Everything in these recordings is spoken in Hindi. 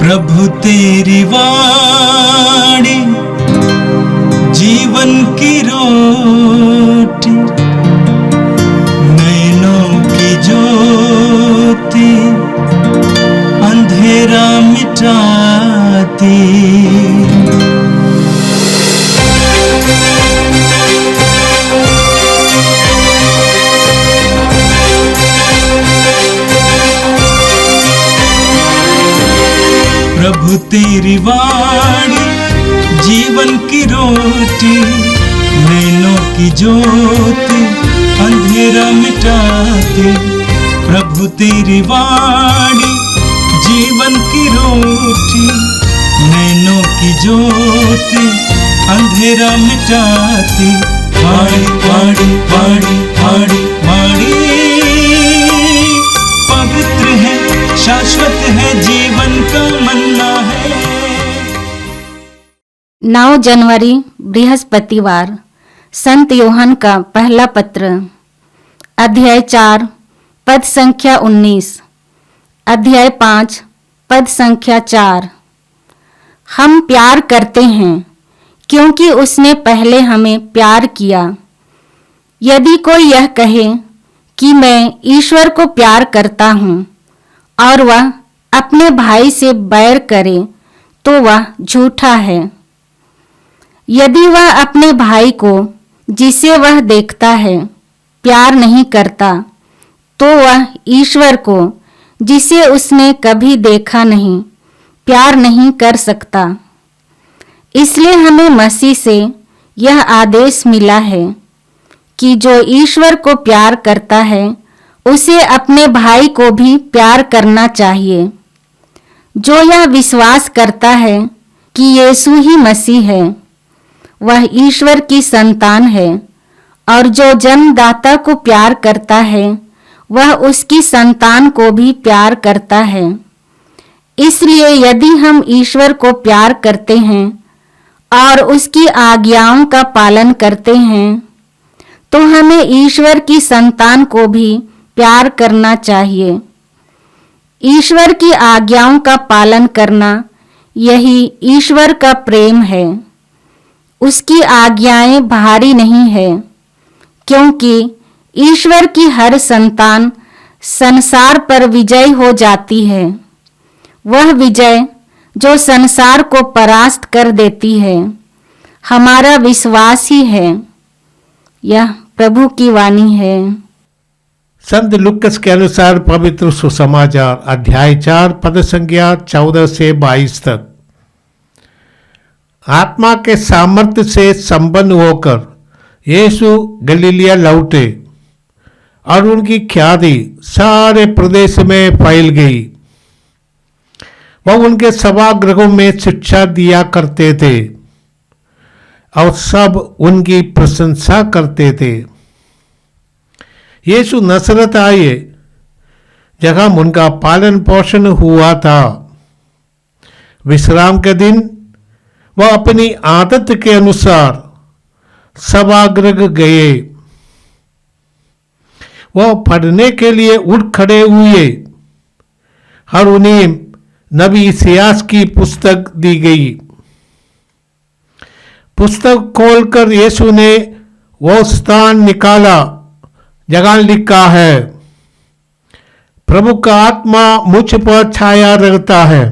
प्रभु तेरी वाणी जीवन की रोटी, नैनों की ज्योति अंधेरा मिटाती। प्रभु तेरी वाणी जीवन की रोटी, नैनों की ज्योति अंधेरा मिटाती। प्रभु तेरी वाणी जीवन की रोटी, नैनों की ज्योति अंधेरा मिटाती। वाणी वाणी वाणी वाणी वाणी पवित्र है, शाश्वत है, जीवन का मन्ना है। 9 जनवरी बृहस्पतिवार। संत योहन का पहला पत्र, अध्याय 4 पद संख्या 19, अध्याय 5 पद संख्या 4। हम प्यार करते हैं क्योंकि उसने पहले हमें प्यार किया। यदि कोई यह कहे कि मैं ईश्वर को प्यार करता हूँ और वह अपने भाई से बैर करे तो वह झूठा है। यदि वह अपने भाई को जिसे वह देखता है प्यार नहीं करता तो वह ईश्वर को जिसे उसने कभी देखा नहीं प्यार नहीं कर सकता। इसलिए हमें मसीह से यह आदेश मिला है कि जो ईश्वर को प्यार करता है उसे अपने भाई को भी प्यार करना चाहिए। जो यह विश्वास करता है कि यीशु ही मसीह है वह ईश्वर की संतान है, और जो जन्मदाता को प्यार करता है वह उसकी संतान को भी प्यार करता है। इसलिए यदि हम ईश्वर को प्यार करते हैं और उसकी आज्ञाओं का पालन करते हैं तो हमें ईश्वर की संतान को भी प्यार करना चाहिए। ईश्वर की आज्ञाओं का पालन करना यही ईश्वर का प्रेम है। उसकी आज्ञाएं भारी नहीं है, क्योंकि ईश्वर की हर संतान संसार पर विजयी हो जाती है। वह विजय जो संसार को परास्त कर देती है हमारा विश्वास ही है। यह प्रभु की वाणी है। संत लुक्कस के अनुसार पवित्र सुसमाचार, अध्याय 4 पद संख्या 14 से 22 तक। आत्मा के सामर्थ्य से संपन्न होकर यीशु गलीलिया लौटे और उनकी ख्याति सारे प्रदेश में फैल गई। वह उनके सभागृहों में शिक्षा दिया करते थे और सब उनकी प्रशंसा करते थे। यीशु नसरत आए जहाँ उनका पालन पोषण हुआ था। विश्राम के दिन वह अपनी आदत के अनुसार सभागृह गए। वह पढ़ने के लिए उठ खड़े हुए और उन्हें नबी इसायाह की पुस्तक दी गई। पुस्तक खोलकर यीशु ने वो स्थान निकाला जगह लिखा है, प्रभु का आत्मा मुझ पर छाया रहता है,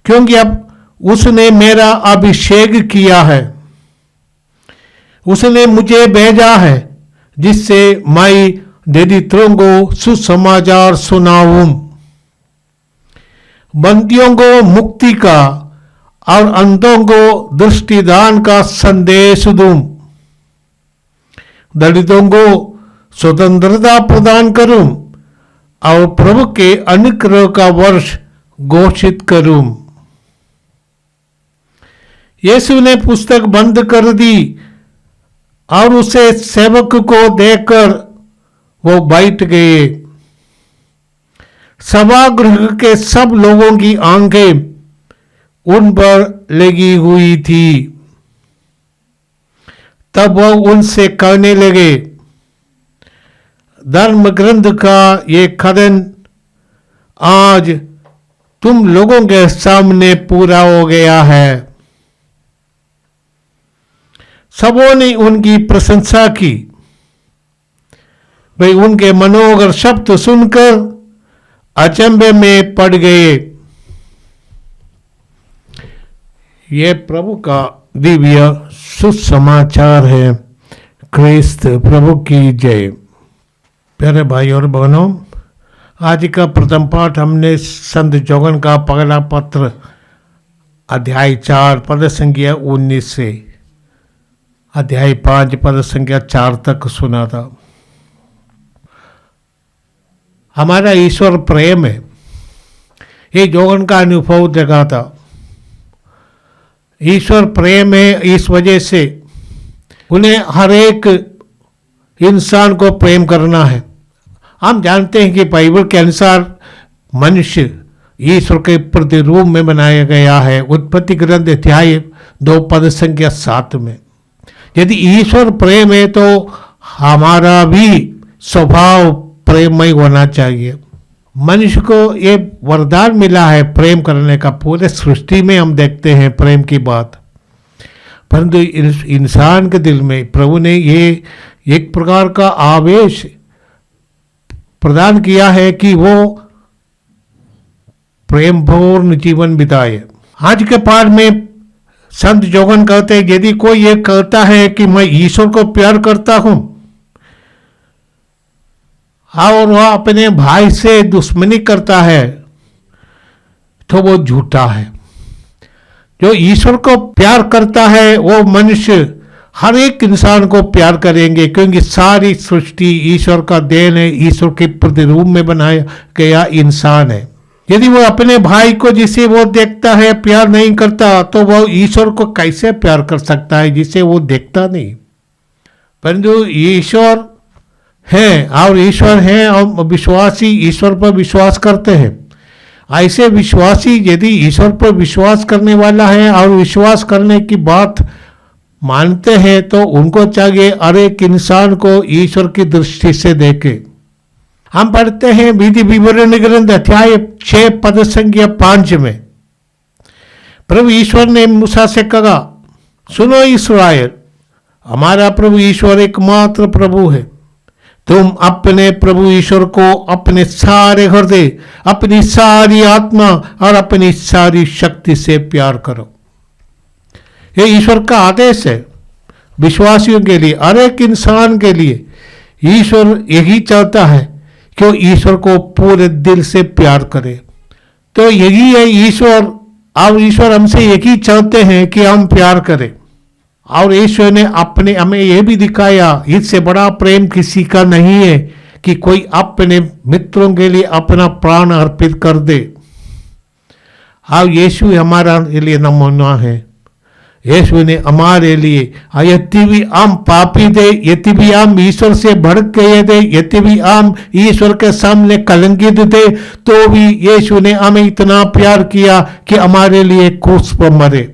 क्योंकि अब उसने मेरा अभिषेक किया है। उसने मुझे भेजा है जिससे मैं दरिद्रों को सुसमाचार सुनाऊं, बंदियों को मुक्ति का और अंधों को दृष्टिदान का संदेश दूं, दलितों को स्वतंत्रता प्रदान करूं और प्रभु के अनुग्रह का वर्ष घोषित करूं। यीशु ने पुस्तक बंद कर दी और उसे सेवक को देकर वो बैठ गए। सभागृह के सब लोगों की आंखें उन पर लगी हुई थी। तब वह उनसे कहने लगे, धर्म ग्रंथ का ये कथन आज तुम लोगों के सामने पूरा हो गया है। सबों ने उनकी प्रशंसा की। भाई उनके मनोहर शब्द सुनकर अचंभे में पड़ गए। ये प्रभु का दिव्य सुसमाचार है। क्रिस्त प्रभु की जय। प्यारे भाई और बहनों, आज का प्रथम पाठ हमने संत जोगन का पहला पत्र अध्याय 4 पद संख्या 19 से अध्याय 5 पद संख्या 4 तक सुना था। हमारा ईश्वर प्रेम है, ये जोगन का अनुभव देखा था। ईश्वर प्रेम है, इस वजह से उन्हें हर एक इंसान को प्रेम करना है। हम जानते हैं कि बाइबल के अनुसार मनुष्य ईश्वर के प्रतिरूप में बनाया गया है। उत्पत्ति ग्रंथ अध्याय 2 पद संख्या 7 में। यदि ईश्वर प्रेम है तो हमारा भी स्वभाव प्रेममय होना चाहिए। मनुष्य को ये वरदान मिला है प्रेम करने का। पूरे सृष्टि में हम देखते हैं प्रेम की बात, परंतु इंसान के दिल में प्रभु ने ये एक प्रकार का आवेश प्रदान किया है कि वो प्रेमपूर्ण जीवन बिताए। आज के पाठ में संत जोगन कहते हैं, यदि कोई ये कहता है कि मैं ईश्वर को प्यार करता हूं और वह अपने भाई से दुश्मनी करता है तो वो झूठा है। जो ईश्वर को प्यार करता है वो मनुष्य हर एक इंसान को प्यार करेंगे, क्योंकि सारी सृष्टि ईश्वर का देन है, ईश्वर के प्रतिरूप में बनाया गया इंसान है। यदि वो अपने भाई को जिसे वो देखता है प्यार नहीं करता तो वो ईश्वर को कैसे प्यार कर सकता है जिसे वो देखता नहीं। परंतु ईश्वर है और ईश्वर है और विश्वासी ईश्वर पर विश्वास करते हैं। ऐसे विश्वासी यदि ईश्वर पर विश्वास करने वाला है और विश्वास करने की बात मानते हैं तो उनको चाहिए हर एक इंसान को ईश्वर की दृष्टि से देखे। हम पढ़ते हैं विधि विवरण ग्रंथ अध्याय 6 पद संख्या 5 में प्रभु ईश्वर ने मूसा से कहा, सुनो इस्राएल, हमारा प्रभु ईश्वर एकमात्र प्रभु है। तुम अपने प्रभु ईश्वर को अपने सारे हृदय, अपनी सारी आत्मा और अपनी सारी शक्ति से प्यार करो। ये ईश्वर का आदेश है विश्वासियों के लिए, हर एक इंसान के लिए। ईश्वर यही चाहता है कि ईश्वर को पूरे दिल से प्यार करे। तो यही है ईश्वर, और ईश्वर हमसे यही चाहते हैं कि हम प्यार करें। और ईश्वर ने अपने हमें यह भी दिखाया, इससे बड़ा प्रेम किसी का नहीं है कि कोई अपने मित्रों के लिए अपना प्राण अर्पित कर दे। और यीशु हमारा लिए नमूना है। यीशु ने हमारे लिए यदि भी हम पापी थे, यदि भी हम ईश्वर से भड़क गए थे, यदि भी हम ईश्वर के सामने कलंकित थे, तो भी यीशु ने हमें इतना प्यार किया कि हमारे लिए क्रूस पर मरे।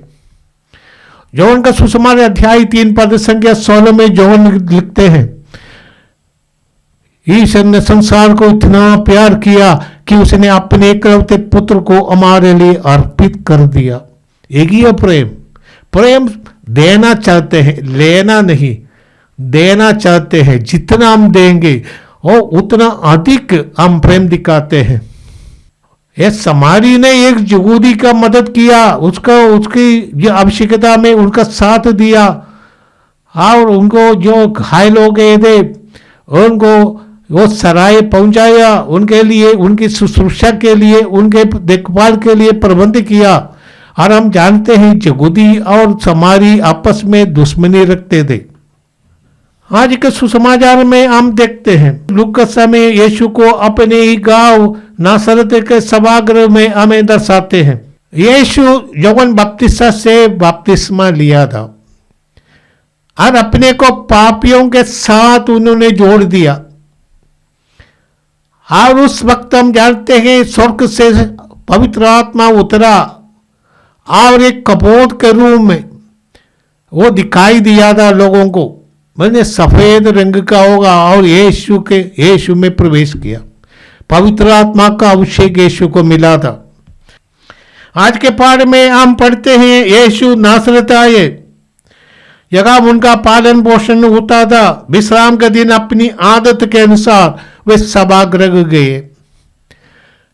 जॉन का सुसमाचार अध्याय 3 पद संख्या 16 में जॉन लिखते हैं, ईश्वर ने संसार को इतना प्यार किया कि उसने अपने एकलौते पुत्र को हमारे लिए अर्पित कर दिया। एक ही है प्रेम। प्रेम देना चाहते हैं, लेना नहीं, देना चाहते हैं। जितना हम देंगे और उतना अधिक हम प्रेम दिखाते हैं। ये समारी ने एक यहूदी का मदद किया, उसकी आवश्यकता में उनका साथ दिया और उनको जो घायल हो गए थे उनको वो सराय पहुंचाया, उनके लिए, उनकी शुश्रूषा के लिए, उनके देखभाल के लिए प्रबंध किया। और हम जानते हैं यहूदी और समारी आपस में दुश्मनी रखते थे। आज के सुसमाचार में हम देखते हैं लूकास में यीशु को अपने ही गांव नासरत के सभागृह में हमें दर्शाते हैं। यीशु यूहन्ना बपतिस्मा से बपतिस्मा लिया था और अपने को पापियों के साथ उन्होंने जोड़ दिया। और उस वक्त हम जानते हैं स्वर्ग से पवित्र आत्मा उतरा और एक कपोत के रूप में वो दिखाई दिया था लोगों को। मैंने सफेद रंग का होगा और यीशु में प्रवेश किया। पवित्र आत्मा का अभिषेक यीशु को मिला था। आज के पाठ में हम पढ़ते हैं यीशु नासरत आए, जगह उनका पालन पोषण होता था। विश्राम के दिन अपनी आदत के अनुसार वे सभागृह गए।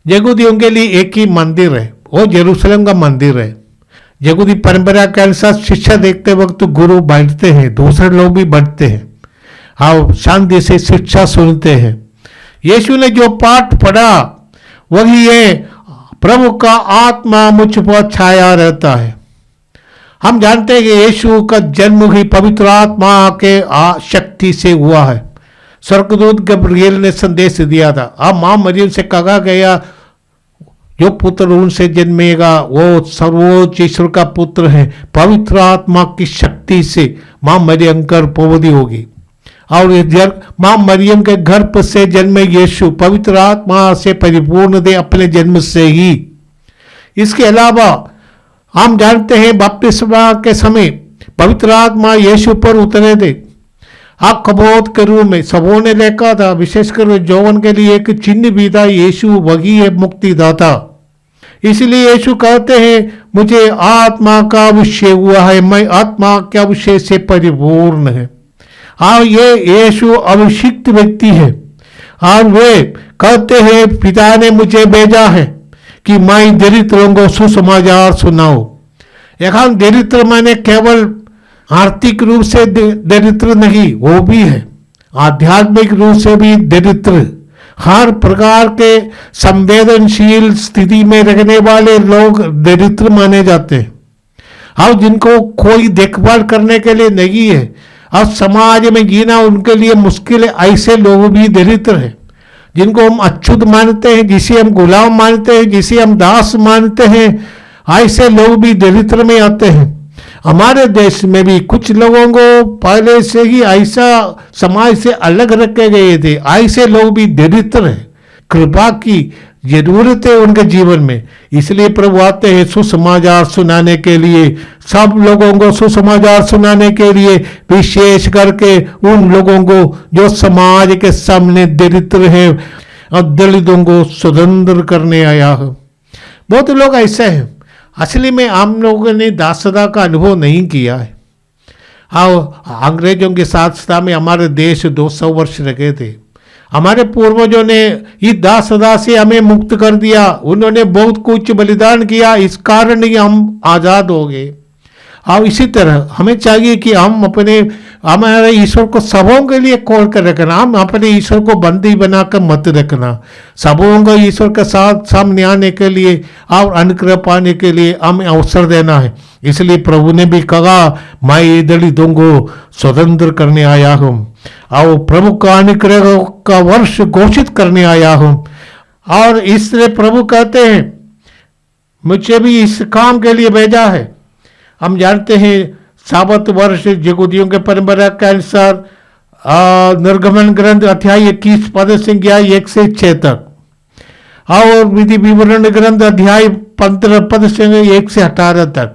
यहूदियों के लिए एक ही मंदिर है, वो यरूशलेम का मंदिर है। यहूदी परंपरा के अनुसार शिक्षा देखते वक्त गुरु बैठते हैं, दूसरे लोग भी बैठते हैं, हाँ शांति से शिक्षा सुनते हैं। यीशु ने जो पाठ पढ़ा वही है, प्रभु का आत्मा मुझ पर छाया रहता है। हम जानते हैं कि यीशु का जन्म ही पवित्र आत्मा के शक्ति से हुआ है। स्वर्गदूत गब्रिएल ने संदेश दिया था, अब मां मरियम से कहा गया जो पुत्र उनसे जन्मेगा वो सर्वोच्च ईश्वर का पुत्र है। पवित्र आत्मा की शक्ति से मां मरियम गर्भवती होगी और मां मरियम के गर्भ से जन्मे यीशु पवित्र आत्मा से परिपूर्ण थे अपने जन्म से ही। इसके अलावा हम जानते हैं बपतिस्मा के समय पवित्र आत्मा यीशु पर उतरे थे, कबोध के रूप में सबों ने देखा था। विशेषकर यौवन के लिए एक चिन्ह भी था, यीशु वही है मुक्तिदाता। इसलिए यीशु कहते हैं मुझे आत्मा का अभिषेक हुआ है, मैं आत्मा के अभिषेक से परिपूर्ण है। हाँ, ये यीशु अभिषिक्त व्यक्ति है और वे कहते हैं पिता ने मुझे भेजा है कि मैं दरिद्रों को सुसमाचार सुनाऊं। यहाँ दरिद्र मैंने केवल आर्थिक रूप से दरिद्र नहीं, वो भी है आध्यात्मिक रूप से भी दरिद्र। हर प्रकार के संवेदनशील स्थिति में रहने वाले लोग दरिद्र माने जाते हैं और जिनको कोई देखभाल करने के लिए नहीं है और समाज में जीना उनके लिए मुश्किल है, ऐसे लोग भी दरिद्र हैं। जिनको हम अच्युत मानते हैं, जिसे हम गुलाम मानते हैं, जिसे हम दास मानते हैं, ऐसे लोग भी दरिद्र में आते हैं। हमारे देश में भी कुछ लोगों को पहले से ही ऐसा समाज से अलग रखे गए थे, ऐसे लोग भी दरिद्र हैं। कृपा की जरूरत है उनके जीवन में, इसलिए प्रभु आते हैं सुसमाचार सुनाने के लिए, सब लोगों को सुसमाचार सुनाने के लिए, विशेष करके उन लोगों को जो समाज के सामने दरिद्र है और दलितों को स्वतंत्र करने आया है। बहुत लोग ऐसे हैं, असली में हम लोगों ने दासता का अनुभव नहीं किया है। हाँ, अंग्रेजों के साथ में हमारे देश 200 वर्ष रखे थे। हमारे पूर्वजों ने इस दासता से हमें मुक्त कर दिया, उन्होंने बहुत कुछ बलिदान किया, इस कारण ही हम आज़ाद हो गए। और इसी तरह हमें चाहिए कि हम हमारे ईश्वर को सबों के लिए खोल कर रखना, हम अपने ईश्वर को बंदी बनाकर मत रखना। सबों को ईश्वर के साथ सामने आने के लिए और अनुग्रह पाने के लिए हमें अवसर देना है। इसलिए प्रभु ने भी कहा मैं दलितों को स्वतंत्र करने आया हूँ और प्रभु का अनुग्रह का वर्ष घोषित करने आया हूँ। और इसलिए प्रभु कहते हैं मुझे भी इस काम के लिए भेजा है। हम जानते हैं साबत वर्ष यहूदियों के परंपरा के अनुसार निर्गमन ग्रंथ अध्याय 21 पद संख्या 1 से 6 तक और विधि विवरण ग्रंथ अध्याय 15 पद संख्या 1 से 18 तक।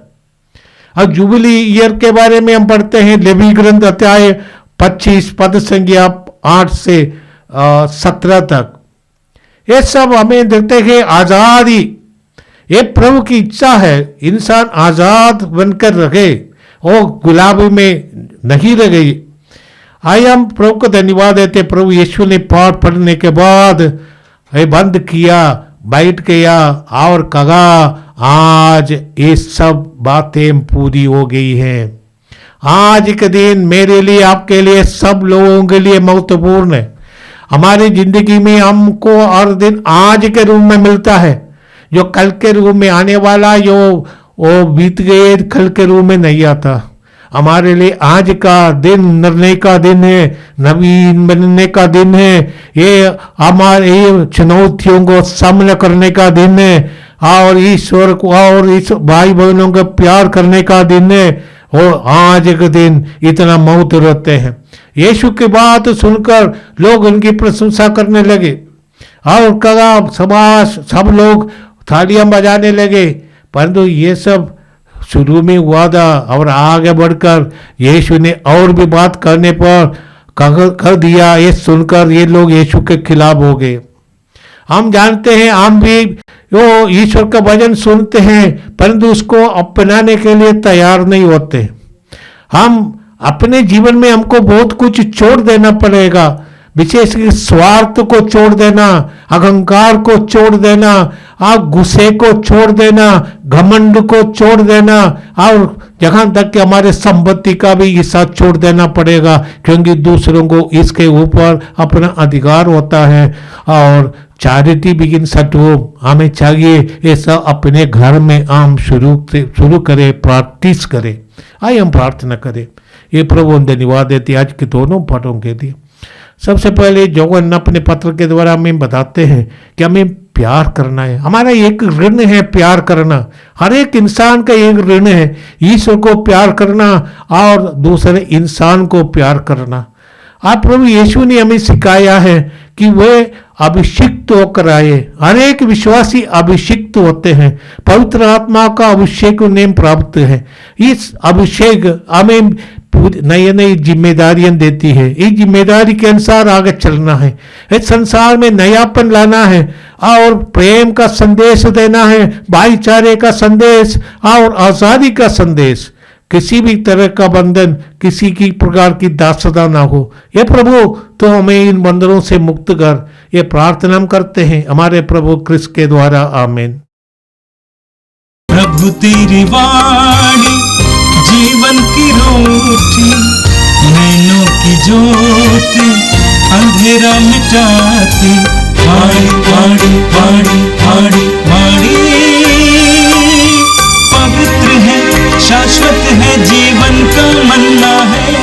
और जुबली ईयर के बारे में हम पढ़ते हैं लेवी ग्रंथ अध्याय 25 पद संख्या 8 से 17 तक। ये सब हमें देखते हैं आजादी, ये प्रभु की इच्छा है इंसान आजाद बनकर रहे और गुलामी में नहीं रह गई। आइए हम प्रभु को धन्यवाद देते। प्रभु यीशु ने पाठ पढ़ने के बाद बंद किया, बैठ गया और कहा आज ये सब बातें पूरी हो गई हैं। आज के दिन मेरे लिए आपके लिए सब लोगों के लिए महत्वपूर्ण है। हमारी जिंदगी में हमको हर दिन आज के रूप में मिलता है, जो कल के रूप में आने वाला जो वो बीत गए कल के रूप में नहीं आता। हमारे लिए आज का दिन निर्णय का दिन है, नवीन बनने का दिन है। ये हमारे चुनौतियों को सामना करने का दिन है और ईश्वर को और इस भाई बहनों को प्यार करने का दिन है। और आज के दिन इतना महत्व रहते हैं। यीशु की बात सुनकर लोग उनकी प्रशंसा करने लगे और कहा समाज सब लोग थालियां बजाने लगे। परंतु ये सब शुरू में हुआ था और आगे बढ़कर यीशु ने और भी बात करने पर कर दिया। ये सुनकर ये लोग यीशु के खिलाफ हो गए हम जानते हैं, हम भी वो ईश्वर का वचन सुनते हैं परंतु उसको अपनाने के लिए तैयार नहीं होते। हम अपने जीवन में हमको बहुत कुछ छोड़ देना पड़ेगा, विशेष स्वार्थ को छोड़ देना, अहंकार को छोड़ देना, आप गुस्से को छोड़ देना, घमंड को छोड़ देना, और जहां तक कि हमारे संपत्ति का भी हिस्सा छोड़ देना पड़ेगा, क्योंकि दूसरों को इसके ऊपर अपना अधिकार होता है। और चैरिटी बिगिन्स एट होम, हमें चाहिए ऐसा अपने घर में हम शुरू करें, प्रैक्टिस करें। आइए हम प्रार्थना करें। ये प्रभु धन्यवाद देते आज के दोनों पाठों के लिए। सबसे पहले यूहन्ना अपने पत्र के द्वारा हमें बताते हैं कि हमें प्यार करना है। हमारा एक ऋण है प्यार करना, हर एक इंसान का एक ऋण है, ईश्वर को प्यार करना और दूसरे इंसान को प्यार करना। आप प्रभु यीशु ने हमें सिखाया है कि वे अभिषिक्त होकर आए। हर एक विश्वासी अभिषिक्त होते हैं, पवित्र आत्मा का अभिषेक उन्हें प्राप्त है। इस अभिषेक हमें नई नई जिम्मेदारियां देती है। इस जिम्मेदारी के अनुसार आगे चलना है, इस संसार में नयापन लाना है और प्रेम का संदेश देना है, भाईचारे का संदेश और आजादी का संदेश। किसी भी तरह का बंधन, किसी की प्रकार की दासता ना हो। ये प्रभु तो हमें इन बंधनों से मुक्त कर, ये प्रार्थना हम करते हैं हमारे प्रभु क्रिस्त के द्वारा, आमीन। प्रभु तेरी वाणी जीवन की रोटी, नैनों की ज्योति अंधेरा मिटाती। वाणी वाणी वाणी वाणी वाणी पवित्र है, शाश्वत है, जीवन का मन्ना है।